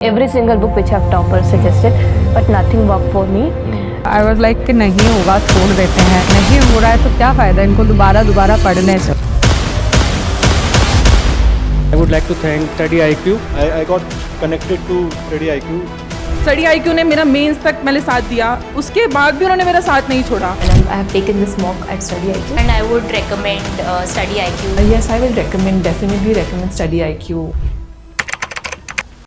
Every single book which I've topper suggested, but nothing worked for me. I was like कि नहीं होगा छोड़ देते हैं, नहीं हो रहा है तो क्या फ़ायदा इनको दोबारा पढ़ने से। I would like to thank Study IQ. I got connected to Study IQ. Study IQ ने मेरा मेंस तक मैंने साथ दिया, उसके बाद भी उन्होंने मेरा साथ नहीं छोड़ा। And I have taken this mock at Study IQ. And I would recommend Study IQ. Yes, I will definitely recommend Study IQ.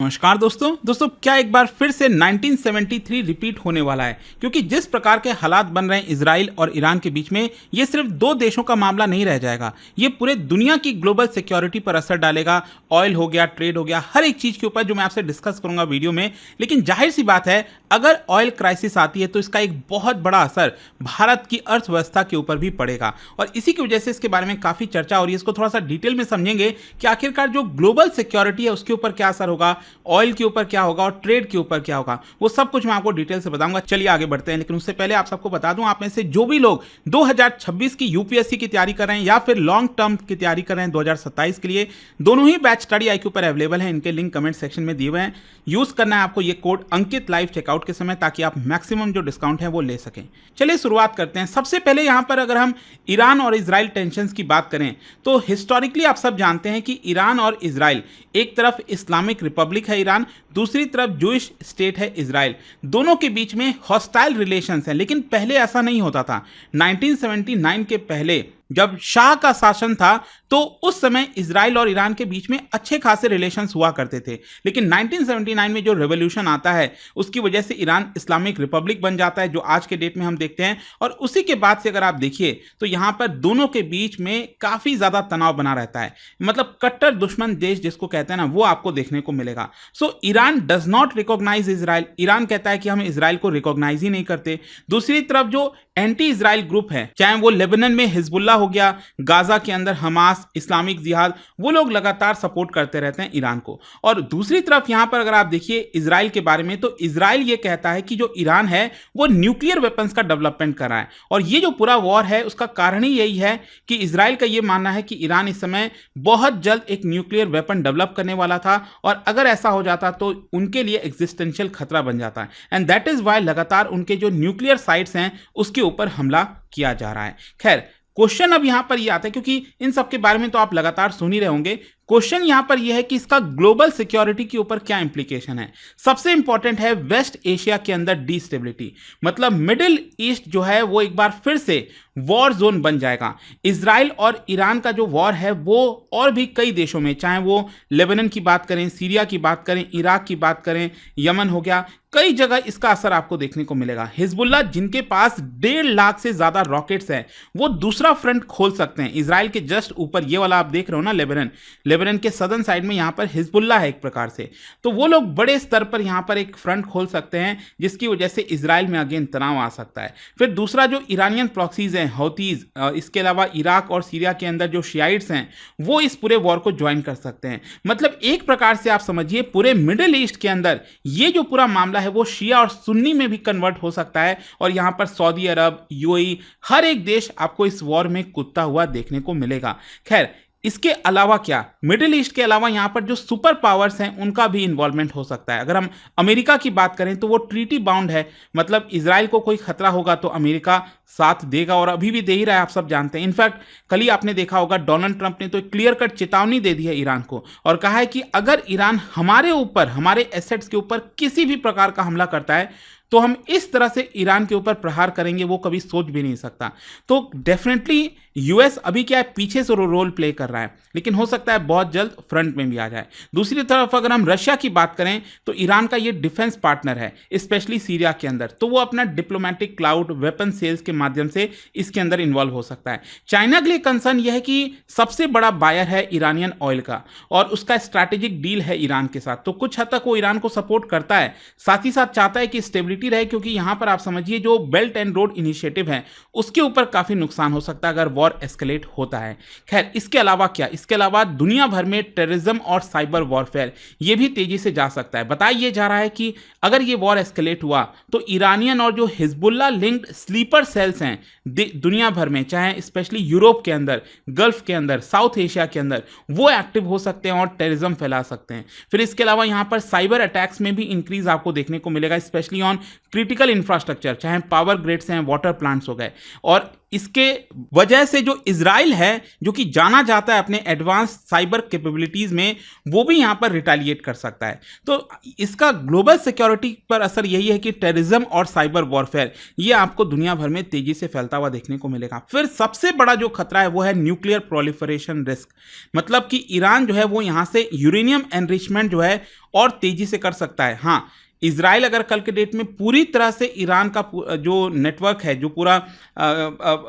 नमस्कार दोस्तों क्या एक बार फिर से 1973 रिपीट होने वाला है, क्योंकि जिस प्रकार के हालात बन रहे हैं इजराइल और ईरान के बीच में, ये सिर्फ दो देशों का मामला नहीं रह जाएगा, ये पूरे दुनिया की ग्लोबल सिक्योरिटी पर असर डालेगा। ऑयल हो गया, ट्रेड हो गया, हर एक चीज़ के ऊपर जो मैं आपसे डिस्कस करूंगा वीडियो में। लेकिन जाहिर सी बात है, अगर ऑयल क्राइसिस आती है तो इसका एक बहुत बड़ा असर भारत की अर्थव्यवस्था के ऊपर भी पड़ेगा, और इसी की वजह से इसके बारे में काफ़ी चर्चा हो रही है। इसको थोड़ा सा डिटेल में समझेंगे कि आखिरकार जो ग्लोबल सिक्योरिटी है उसके ऊपर क्या असर होगा, ऑयल के ऊपर क्या होगा और ट्रेड के ऊपर क्या होगा, वो सब कुछ मैं आपको डिटेल से बताऊंगा। चलिए आगे बढ़ते हैं, लेकिन उससे पहले आप सबको बता दूं, आप में से जो भी लोग 2026 की यूपीएससी की तैयारी कर रहे हैं या फिर लॉन्ग टर्म की तैयारी कर रहे हैं 2027 के लिए, दोनों ही बैच स्टडी IQ पर अवेलेबल हैं। इनके लिंक कमेंट सेक्शन में दिए हुए हैं। यूज करना है आपको ये कोड अंकित लाइव चेकआउट के समय, ताकि आप मैक्सिमम जो डिस्काउंट है वो ले सकें। चलिए शुरुआत करते हैं। सबसे पहले यहां पर अगर हम ईरान और इजराइल टेंशंस की बात करें तो हिस्टोरिकली आप सब जानते हैं कि ईरान और इजराइल, एक तरफ इस्लामिक रिपब्लिक है ईरान, दूसरी तरफ जूइश स्टेट है इजराइल, दोनों के बीच में हॉस्टाइल रिलेशंस हैं। लेकिन पहले ऐसा नहीं होता था। 1979 के पहले जब शाह का शासन था तो उस समय इजराइल और ईरान के बीच में अच्छे खासे रिलेशंस हुआ करते थे। लेकिन 1979 में जो रेवोल्यूशन आता है उसकी वजह से ईरान इस्लामिक रिपब्लिक बन जाता है, जो आज के डेट में हम देखते हैं। और उसी के बाद से अगर आप देखिए तो यहाँ पर दोनों के बीच में काफ़ी ज़्यादा तनाव बना रहता है, मतलब कट्टर दुश्मन देश जिसको कहते हैं ना, वो आपको देखने को मिलेगा। So Iran does not recognise Israel, Iran कहता है कि हम इजराइल को रिकॉग्नाइज ही नहीं करते। दूसरी तरफ जो एंटी इजराइल ग्रुप है, चाहे वो लेबनान में हिजबुल्ला हो गया, गाजा के अंदर हमास, इस्लामिक जिहाद, वो लोग लगातार सपोर्ट करते रहते हैं ईरान को। और दूसरी तरफ यहां पर अगर आप देखिए इजराइल के बारे में, तो इजराइल ये कहता है कि जो ईरान है वो न्यूक्लियर वेपन्स का डेवलपमेंट कर रहा है। और ये जो पूरा वॉर है उसका कारण ही यही है कि इजराइल का ये मानना है कि ईरान इस समय बहुत जल्द एक न्यूक्लियर वेपन डेवलप करने वाला था, और अगर ऐसा हो जाता तो उनके लिए एग्जिस्टेंशियल खतरा बन जाता है। एंड दैट इज वाई लगातार उनके जो न्यूक्लियर साइट्स हैं उसके ऊपर हमला किया जा रहा है। खैर, क्वेश्चन अब यहां पर यह आता है, क्योंकि इन सब के बारे में तो आप लगातार सुन ही रहे होंगे, क्वेश्चन यहां पर यह है कि इसका ग्लोबल सिक्योरिटी के ऊपर क्या इंप्लीकेशन है। सबसे इंपॉर्टेंट है वेस्ट एशिया के अंदर डीस्टेबिलिटी, मतलब मिडिल ईस्ट जो है वो एक बार फिर से वॉर जोन बन जाएगा। इजराइल और ईरान का जो वॉर है वो और भी कई देशों में, चाहे वो लेबनान की बात करें, सीरिया की बात करें, इराक की बात करें, यमन हो गया, कई जगह इसका असर आपको देखने को मिलेगा। हिजबुल्ला जिनके पास 1.5 लाख से ज्यादा रॉकेट्स हैं, वो दूसरा फ्रंट खोल सकते हैं। इजराइल के जस्ट ऊपर ये वाला आप देख रहे हो ना, लेबनान के सदर्न साइड में यहाँ पर हिजबुल्ला है एक प्रकार से, तो वो लोग बड़े स्तर पर यहाँ पर एक फ्रंट खोल सकते हैं, जिसकी वजह से इजराइल में अगेन तनाव आ सकता है। फिर दूसरा जो ईरानियन प्रॉक्सीज हैं, हौतीज, इसके अलावा इराक और सीरिया के अंदर जो शियाइट्स हैं, वो इस पूरे वॉर को ज्वाइन कर सकते हैं। मतलब एक प्रकार से आप समझिए पूरे मिडिल ईस्ट के अंदर ये जो पूरा मामला है वो शिया और सुन्नी में भी कन्वर्ट हो सकता है, और यहाँ पर सऊदी अरब, UAE, हर एक देश आपको इस वॉर में कूदता हुआ देखने को मिलेगा। खैर, इसके अलावा क्या, मिडिल ईस्ट के अलावा यहाँ पर जो सुपर पावर्स हैं उनका भी इन्वॉल्वमेंट हो सकता है। अगर हम अमेरिका की बात करें तो वो ट्रीटी बाउंड है, मतलब इजराइल को कोई खतरा होगा तो अमेरिका साथ देगा, और अभी भी दे ही रहा है, आप सब जानते हैं। इनफैक्ट कल ही आपने देखा होगा डोनाल्ड ट्रंप ने तो एक क्लियर कट चेतावनी दे दी है ईरान को, और कहा है कि अगर ईरान हमारे ऊपर, हमारे एसेट्स के ऊपर किसी भी प्रकार का हमला करता है तो हम इस तरह से ईरान के ऊपर प्रहार करेंगे, वो कभी सोच भी नहीं सकता। तो डेफिनेटली यूएस अभी क्या है, पीछे से रोल प्ले कर रहा है, लेकिन हो सकता है बहुत जल्द फ्रंट में भी आ जाए। दूसरी तरफ अगर हम रशिया की बात करें तो ईरान का ये डिफेंस पार्टनर है, स्पेशली सीरिया के अंदर, तो वो अपना डिप्लोमेटिक क्लाउड, वेपन सेल्स के माध्यम से इसके अंदर इन्वॉल्व हो सकता है। चाइना के लिए कंसर्न यह है कि सबसे बड़ा बायर है ईरानियन ऑयल का, और उसका स्ट्रैटेजिक डील है ईरान के साथ, तो कुछ हद तक वो ईरान को सपोर्ट करता है, साथ ही साथ चाहता है कि स्टेबिलिटी पॉसिबिलिटी रहे, क्योंकि यहाँ पर आप समझिए जो बेल्ट एंड रोड इनिशिएटिव है उसके ऊपर काफ़ी नुकसान हो सकता है अगर वॉर एस्केलेट होता है। खैर, इसके अलावा क्या, इसके अलावा दुनिया भर में टेररिज्म और साइबर वॉरफेयर ये भी तेजी से जा सकता है। बताया ये जा रहा है कि अगर ये वॉर एस्केलेट हुआ तो ईरानियन और जो हिजबुल्ला लिंक्ड स्लीपर सेल्स हैं दुनिया भर में, चाहे स्पेशली यूरोप के अंदर, गल्फ के अंदर, साउथ एशिया के अंदर, वो एक्टिव हो सकते हैं और टेररिज्म फैला सकते हैं। फिर इसके अलावा यहाँ पर साइबर अटैक्स में भी इंक्रीज आपको देखने को मिलेगा, स्पेशली ऑन क्रिटिकल इंफ्रास्ट्रक्चर, चाहे पावर ग्रिड्स हैं, वाटर प्लांट्स हो गए। और इसके वजह से जो इजराइल है, जो कि जाना जाता है अपने एडवांस साइबर कैपेबिलिटीज में, वो भी यहाँ पर रिटेलिएट कर सकता है। तो इसका ग्लोबल सिक्योरिटी पर असर यही है कि टेररिज्म और साइबर वॉरफेयर ये आपको दुनिया भर में तेजी से फैलता हुआ देखने को मिलेगा। फिर सबसे बड़ा जो खतरा है वो है न्यूक्लियर प्रोलिफरेशन रिस्क, मतलब कि ईरान जो है वो यहाँ से यूरेनियम एनरिचमेंट जो है और तेजी से कर सकता है। हाँ, इजराइल अगर कल के डेट में पूरी तरह से ईरान का जो नेटवर्क है, जो पूरा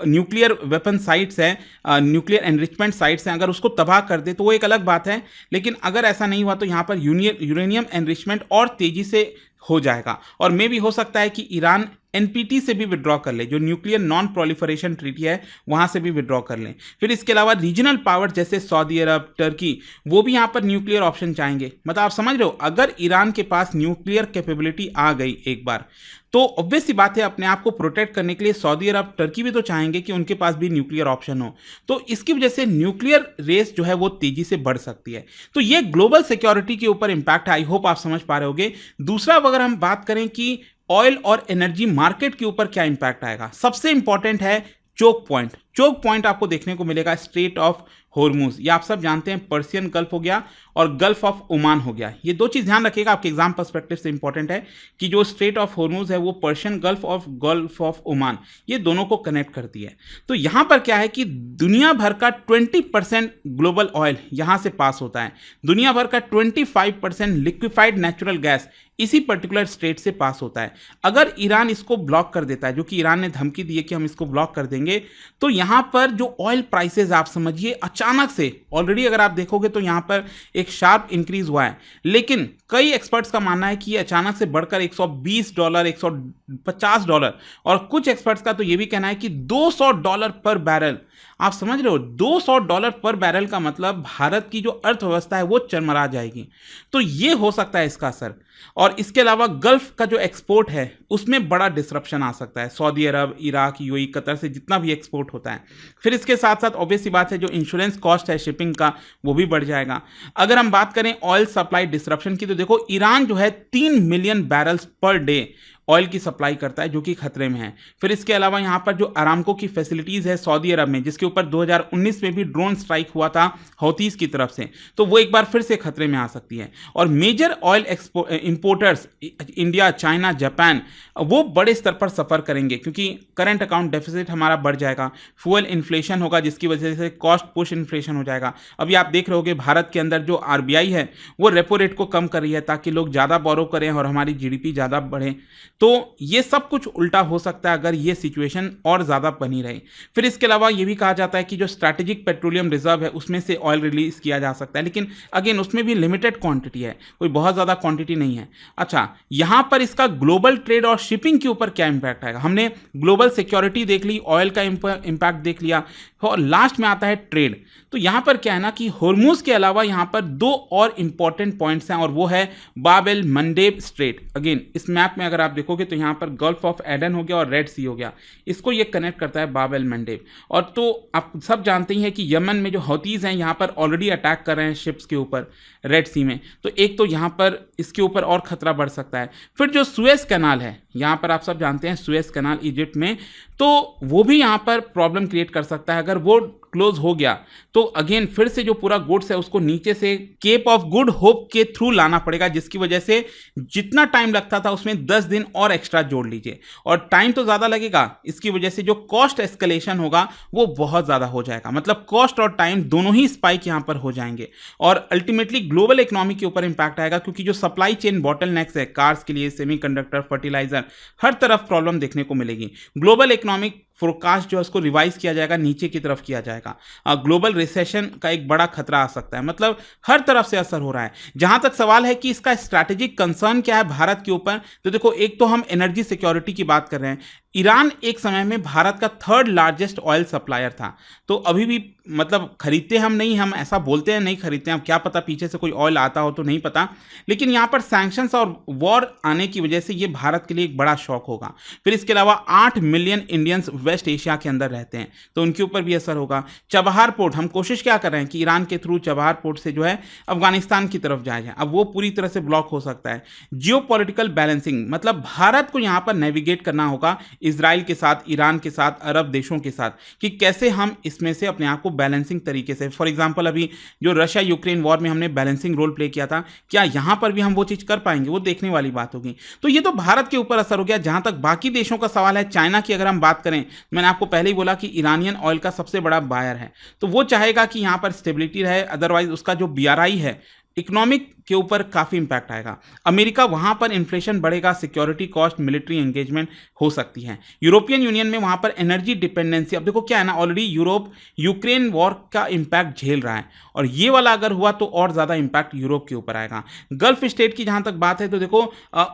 न्यूक्लियर वेपन साइट्स हैं, न्यूक्लियर एनरिचमेंट साइट्स हैं, अगर उसको तबाह कर दे तो वो एक अलग बात है। लेकिन अगर ऐसा नहीं हुआ तो यहाँ पर यूरेनियम एनरिचमेंट और तेज़ी से हो जाएगा, और मे भी हो सकता है कि ईरान एनपीटी से भी विड्रॉ कर ले, जो न्यूक्लियर नॉन प्रोलिफरेशन ट्रीटी है वहाँ से भी विड्रॉ कर लें। फिर इसके अलावा रीजनल पावर जैसे सऊदी अरब, टर्की, वो भी यहाँ पर न्यूक्लियर ऑप्शन चाहेंगे। मतलब आप समझ रहे हो, अगर ईरान के पास न्यूक्लियर कैपेबिलिटी आ गई एक बार, तो ऑब्वियस सी बात है अपने आप को प्रोटेक्ट करने के लिए सऊदी अरब, टर्की भी तो चाहेंगे कि उनके पास भी न्यूक्लियर ऑप्शन हो। तो इसकी वजह से न्यूक्लियर रेस जो है वो तेजी से बढ़ सकती है। तो ये ग्लोबल सिक्योरिटी के ऊपर इंपैक्ट है। आई होप आप समझ पा रहे होगे। दूसरा, अगर हम बात करें कि ऑयल और एनर्जी मार्केट के ऊपर क्या इंपैक्ट आएगा, सबसे इंपॉर्टेंट है चोक पॉइंट। चोक पॉइंट आपको देखने को मिलेगा स्ट्रेट ऑफ हॉर्मूज, ये आप सब जानते हैं, पर्सियन गल्फ हो गया और गल्फ ऑफ ओमान हो गया। ये दो चीज़ ध्यान रखिएगा, आपके एग्जाम पर्सपेक्टिव से इंपॉर्टेंट है कि जो स्ट्रेट ऑफ हॉर्मूज है वो पर्शियन गल्फ और गल्फ ऑफ ओमान, ये दोनों को कनेक्ट करती है। तो यहाँ पर क्या है कि दुनिया भर का 20% ग्लोबल ऑयल यहाँ से पास होता है, दुनिया भर का 25% लिक्विफाइड नेचुरल गैस इसी पर्टिकुलर स्टेट से पास होता है। अगर ईरान इसको ब्लॉक कर देता है, जो कि ईरान ने धमकी दी है कि हम इसको ब्लॉक कर देंगे, तो यहाँ पर जो ऑयल प्राइसेस आप समझिए अचानक से, ऑलरेडी अगर आप देखोगे तो यहाँ पर एक शार्प इंक्रीज हुआ है, लेकिन कई एक्सपर्ट्स का मानना है कि ये अचानक से बढ़कर $120, $150, और कुछ एक्सपर्ट्स का तो ये भी कहना है कि $200 पर बैरल। आप समझ रहे हो, $200 पर बैरल का मतलब भारत की जो अर्थव्यवस्था है वो चरमरा जाएगी। तो ये हो सकता है इसका असर। और इसके अलावा गल्फ का जो एक्सपोर्ट है उसमें बड़ा डिसरप्शन आ सकता है, सऊदी अरब, इराक, यूएई, कतर से जितना भी एक्सपोर्ट होता है। फिर इसके साथ साथ ऑब्वियस सी बात है जो इंश्योरेंस कॉस्ट है शिपिंग का वो भी बढ़ जाएगा। अगर हम बात करें ऑयल सप्लाई डिसरप्शन की, तो देखो ईरान जो है 3 million barrels per day oil की सप्लाई करता है, जो कि खतरे में है। फिर इसके अलावा यहाँ पर जो अरामको की फैसिलिटीज़ है सऊदी अरब में, जिसके ऊपर 2019 में भी ड्रोन स्ट्राइक हुआ था हौतीस की तरफ से, तो वो एक बार फिर से खतरे में आ सकती है। और major oil importers India, China, Japan, वो बड़े स्तर पर सफ़र करेंगे, क्योंकि करंट अकाउंट डेफिसिट हमारा बढ़ जाएगा, फ्यूल इन्फ्लेशन होगा, जिसकी वजह से कॉस्ट पुश इन्फ्लेशन हो जाएगा। अभी आप देख रहे होगे भारत के अंदर जो आरबीआई है वो रेपो रेट को कम कर रही है ताकि लोग ज़्यादा बोरो करें और हमारी जीडीपी ज़्यादा बढ़े। तो ये सब कुछ उल्टा हो सकता है अगर ये सिचुएशन और ज़्यादा बनी रहे। फिर इसके अलावा ये भी कहा जाता है कि जो स्ट्रैटेजिक पेट्रोलियम रिजर्व है उसमें से ऑयल रिलीज किया जा सकता है, लेकिन अगेन उसमें भी लिमिटेड क्वांटिटी है, कोई बहुत ज़्यादा क्वांटिटी नहीं है। अच्छा, यहाँ पर इसका ग्लोबल ट्रेड और शिपिंग के ऊपर क्या इंपैक्ट आएगा? हमने ग्लोबल सिक्योरिटी देख ली, ऑयल का इंपैक्ट देख लिया, और लास्ट में आता है ट्रेड। तो यहाँ पर क्या है ना कि हॉर्मूज के अलावा यहाँ पर 2 और इंपॉर्टेंट पॉइंट्स हैं, और वो है बाब एल मंडेब स्ट्रेट। अगेन इस मैप में अगर आप देखोगे तो यहाँ पर गल्फ ऑफ एडन हो गया और रेड सी हो गया, इसको ये कनेक्ट करता है बाब एल मंडेब। और तो आप सब जानते ही हैं कि यमन में जो हौतीज़ हैं यहाँ पर ऑलरेडी अटैक कर रहे हैं शिप्स के ऊपर रेड सी में, तो एक तो यहाँ पर इसके ऊपर और खतरा बढ़ सकता है। फिर जो सुएज कैनाल है, यहाँ पर आप सब जानते हैं सुएज कैनाल इजिप्ट में, तो वो भी यहाँ पर प्रॉब्लम क्रिएट कर सकता है। अगर वो क्लोज हो गया तो अगेन फिर से जो पूरा गुड्स है उसको नीचे से केप ऑफ गुड होप के थ्रू लाना पड़ेगा, जिसकी वजह से जितना टाइम लगता था उसमें 10 दिन और एक्स्ट्रा जोड़ लीजिए, और टाइम तो ज़्यादा लगेगा, इसकी वजह से जो कॉस्ट एस्केलेशन होगा वो बहुत ज़्यादा हो जाएगा। मतलब कॉस्ट और टाइम दोनों ही स्पाइक यहाँ पर हो जाएंगे, और अल्टीमेटली ग्लोबल इकोनॉमी के ऊपर इंपैक्ट आएगा, क्योंकि जो सप्लाई चेन बॉटलनेक्स है कार्स के लिए, सेमीकंडक्टर, फर्टिलाइजर, हर तरफ प्रॉब्लम देखने को मिलेगी। ग्लोबल इकोनॉमिक फोरकास्ट जो है उसको रिवाइज किया जाएगा, नीचे की तरफ किया जाएगा। ग्लोबल रिसेशन का एक बड़ा खतरा आ सकता है, मतलब हर तरफ से असर हो रहा है। जहां तक सवाल है कि इसका स्ट्रैटेजिक कंसर्न क्या है भारत के ऊपर, तो देखो एक तो हम एनर्जी सिक्योरिटी की बात कर रहे हैं। ईरान एक समय में भारत का 3rd लार्जेस्ट ऑयल सप्लायर था, तो अभी भी मतलब खरीदते हम नहीं, हम ऐसा बोलते हैं नहीं खरीदते हैं, अब क्या पता पीछे से कोई ऑयल आता हो तो नहीं पता, लेकिन यहाँ पर सैंक्शंस और वॉर आने की वजह से ये भारत के लिए एक बड़ा शॉक होगा। फिर इसके अलावा 8 मिलियन इंडियंस वेस्ट एशिया के अंदर रहते हैं, तो उनके ऊपर भी असर होगा। चबहार पोर्ट, हम कोशिश क्या कर रहे हैं कि ईरान के थ्रू चबहार पोर्ट से जो है अफगानिस्तान की तरफ जाए जाए, अब वो पूरी तरह से ब्लॉक हो सकता है। जियोपॉलिटिकल बैलेंसिंग, मतलब भारत को यहाँ पर नेविगेट करना होगा इजराइल के साथ, ईरान के साथ, अरब देशों के साथ, कि कैसे हम इसमें से अपने आप को बैलेंसिंग तरीके से, फॉर एग्जांपल अभी जो रशिया यूक्रेन वॉर में हमने बैलेंसिंग रोल प्ले किया था, क्या यहां पर भी हम वो चीज कर पाएंगे, वो देखने वाली बात होगी। तो ये तो भारत के ऊपर असर हो गया। जहां तक बाकी देशों का सवाल है, चाइना की अगर हम बात करें, मैंने आपको पहले ही बोला कि ईरानियन ऑयल का सबसे बड़ा बायर है, तो वो चाहेगा कि यहां पर स्टेबिलिटी रहे, अदरवाइज उसका जो BRI है इकोनॉमिक के ऊपर काफ़ी इंपैक्ट आएगा। अमेरिका, वहाँ पर इन्फ्लेशन बढ़ेगा, सिक्योरिटी कॉस्ट, मिलिट्री एंगेजमेंट हो सकती है। यूरोपियन यूनियन में वहाँ पर एनर्जी डिपेंडेंसी, अब देखो क्या है ना, ऑलरेडी यूरोप यूक्रेन वॉर का इंपैक्ट झेल रहा है, और ये वाला अगर हुआ तो और ज़्यादा इंपैक्ट यूरोप के ऊपर आएगा। गल्फ स्टेट की जहाँ तक बात है तो देखो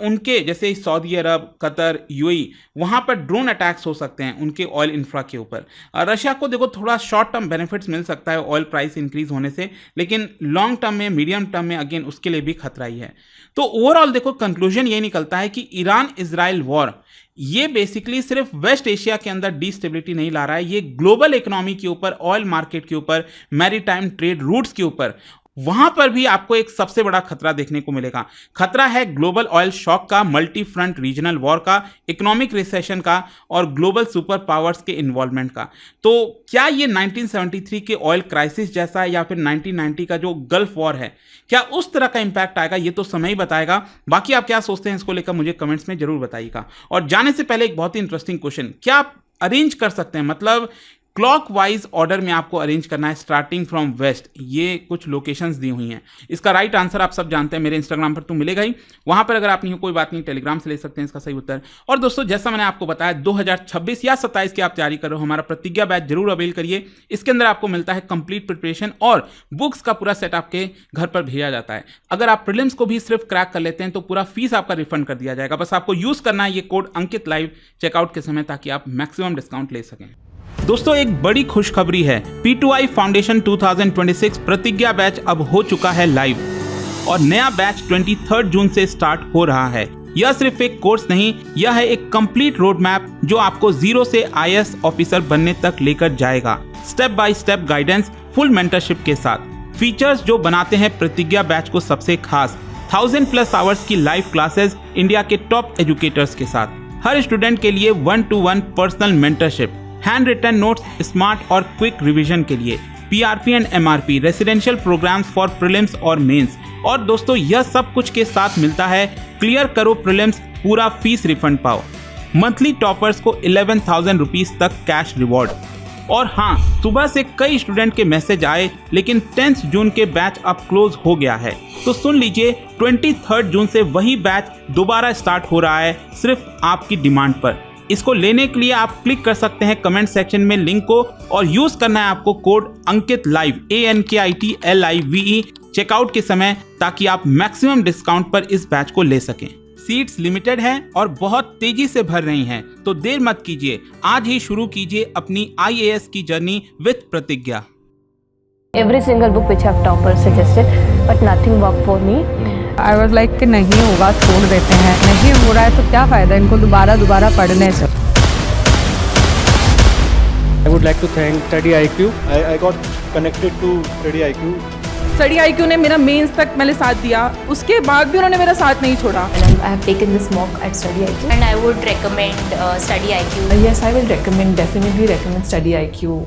उनके जैसे सऊदी अरब, कतर, UAE, वहाँ पर ड्रोन अटैक्स हो सकते हैं उनके ऑयल इंफ्रा के ऊपर। रशिया को देखो थोड़ा शॉर्ट टर्म बेनिफिट्स मिल सकता है ऑयल प्राइस इंक्रीज होने से, लेकिन लॉन्ग टर्म में, मीडियम टर्म में अगेन उसके लिए भी खतरा ही है। तो ओवरऑल देखो कंक्लूजन ये निकलता है कि ईरान इजराइल वॉर ये बेसिकली सिर्फ वेस्ट एशिया के अंदर डिस्टेबिलिटी नहीं ला रहा है, ये ग्लोबल इकोनॉमी के ऊपर, ऑयल मार्केट के ऊपर, मैरीटाइम ट्रेड रूट्स के ऊपर, वहां पर भी आपको एक सबसे बड़ा खतरा देखने को मिलेगा। खतरा है ग्लोबल ऑयल शॉक का, मल्टी फ्रंट रीजनल वॉर का, इकोनॉमिक रिसेशन का और ग्लोबल सुपर पावर्स के इन्वॉल्वमेंट का। तो क्या ये 1973 के ऑयल क्राइसिस जैसा है या फिर 1990 का जो गल्फ वॉर है, क्या उस तरह का इंपैक्ट आएगा, ये तो समय ही बताएगा। बाकी आप क्या सोचते हैं इसको लेकर मुझे कमेंट्स में जरूर बताइएगा। और जाने से पहले एक बहुत ही इंटरेस्टिंग क्वेश्चन, क्या आप अरेंज कर सकते हैं, मतलब क्लॉकवाइज ऑर्डर में आपको अरेंज करना है स्टार्टिंग फ्रॉम वेस्ट, ये कुछ लोकेशंस दी हुई हैं। इसका राइट आंसर आप सब जानते हैं, मेरे इंस्टाग्राम पर तो मिलेगा ही, वहां पर अगर आप नहीं हो कोई बात नहीं, टेलीग्राम से ले सकते हैं इसका सही उत्तर। और दोस्तों जैसा मैंने आपको बताया 2026 या 27 की आप तैयारी कर रहे हो, हमारा प्रतिज्ञा बैच जरूर अवेल करिए। इसके अंदर आपको मिलता है कंप्लीट प्रिपरेशन और बुक्स का पूरा सेट आपके घर पर भेजा जाता है। अगर आप प्रीलिम्स को भी सिर्फ क्रैक कर लेते हैं तो पूरा फीस आपका रिफंड कर दिया जाएगा। बस आपको यूज करना है ये कोड अंकित लाइव चेकआउट के समय, ताकि आप मैक्सिमम डिस्काउंट ले सकें। दोस्तों एक बड़ी खुशखबरी है, P2I फाउंडेशन 2026 प्रतिज्ञा बैच अब हो चुका है लाइव, और नया बैच 23 जून से स्टार्ट हो रहा है। यह सिर्फ एक कोर्स नहीं, यह है एक कंप्लीट रोड मैप जो आपको 0 से IAS ऑफिसर बनने तक लेकर जाएगा, step by step guidance, full mentorship के साथ। फीचर्स जो बनाते हैं प्रतिज्ञा बैच को सबसे खास, 1000+ आवर्स की लाइव क्लासेस इंडिया के टॉप एजुकेटर्स के साथ, हर स्टूडेंट के लिए 1-to-1 personal mentorship, hand written notes, smart और क्विक रिवीजन के लिए, PRP and MRP, residential programmes for prelims और मेंस। और दोस्तों यह सब कुछ के साथ मिलता है क्लियर करो प्रीलिम्स, पूरा फीस रिफंड पाओ, मंथली टॉपर्स को 11,000 रुपीज तक कैश रिवॉर्ड। और हाँ, सुबह से कई स्टूडेंट के मैसेज आए, लेकिन 10 जून के बैच अब क्लोज हो गया है, तो सुन लीजिए 23 जून से वही बैच दोबारा स्टार्ट हो रहा है, सिर्फ आपकी डिमांड पर। इसको लेने के लिए आप क्लिक कर सकते हैं कमेंट सेक्शन में लिंक को, और यूज करना है आपको कोड अंकित लाइव ANKITLIVE चेकआउट के समय, ताकि आप मैक्सिमम डिस्काउंट पर इस बैच को ले सकें। सीट्स लिमिटेड हैं और बहुत तेजी से भर रही हैं, तो देर मत कीजिए, आज ही शुरू कीजिए अपनी IAS की जर्नी विद प्रतिज्ञा। Every single book which have toppers suggested, but nothing worked for me. I was like कि नहीं होगा छोड़ देते हैं, नहीं हो रहा है तो क्या फ़ायदा इनको दोबारा पढ़ने से। I would like to thank Study IQ. I got connected to Study IQ. Study IQ ने मेरा मेंस तक मैंने साथ दिया, उसके बाद भी उन्होंने मेरा साथ नहीं छोड़ा। And I have taken this mock at Study IQ and I would recommend Study IQ. Yes, I will recommend, definitely recommend Study IQ.